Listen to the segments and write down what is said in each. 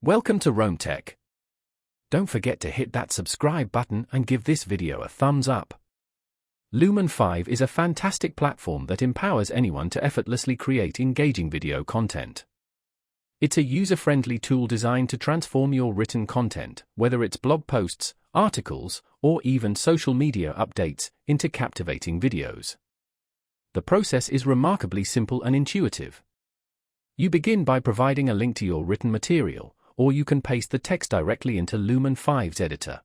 Welcome to Lumen5. Don't forget to hit that subscribe button and give this video a thumbs up. Lumen5 is a fantastic platform that empowers anyone to effortlessly create engaging video content. It's a user-friendly tool designed to transform your written content, whether it's blog posts, articles, or even social media updates, into captivating videos. The process is remarkably simple and intuitive. You begin by providing a link to your written material, or you can paste the text directly into Lumen5's editor.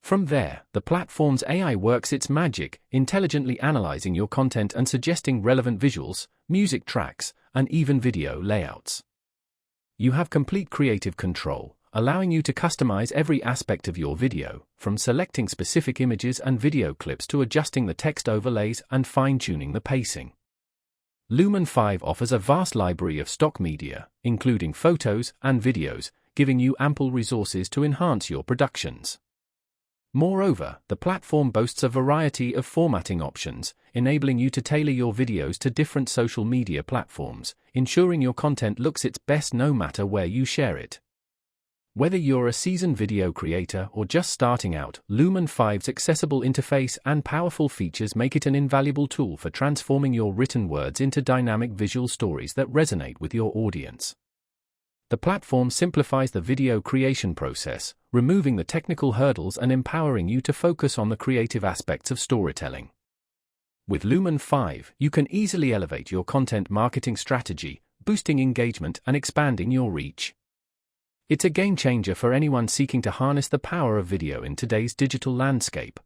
From there, the platform's AI works its magic, intelligently analyzing your content and suggesting relevant visuals, music tracks, and even video layouts. You have complete creative control, allowing you to customize every aspect of your video, from selecting specific images and video clips to adjusting the text overlays and fine-tuning the pacing. Lumen5 offers a vast library of stock media, including photos and videos, giving you ample resources to enhance your productions. Moreover, the platform boasts a variety of formatting options, enabling you to tailor your videos to different social media platforms, ensuring your content looks its best no matter where you share it. Whether you're a seasoned video creator or just starting out, Lumen5's accessible interface and powerful features make it an invaluable tool for transforming your written words into dynamic visual stories that resonate with your audience. The platform simplifies the video creation process, removing the technical hurdles and empowering you to focus on the creative aspects of storytelling. With Lumen5, you can easily elevate your content marketing strategy, boosting engagement and expanding your reach. It's a game-changer for anyone seeking to harness the power of video in today's digital landscape.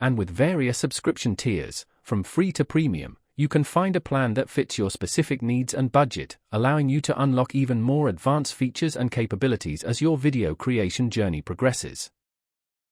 And with various subscription tiers, from free to premium, you can find a plan that fits your specific needs and budget, allowing you to unlock even more advanced features and capabilities as your video creation journey progresses.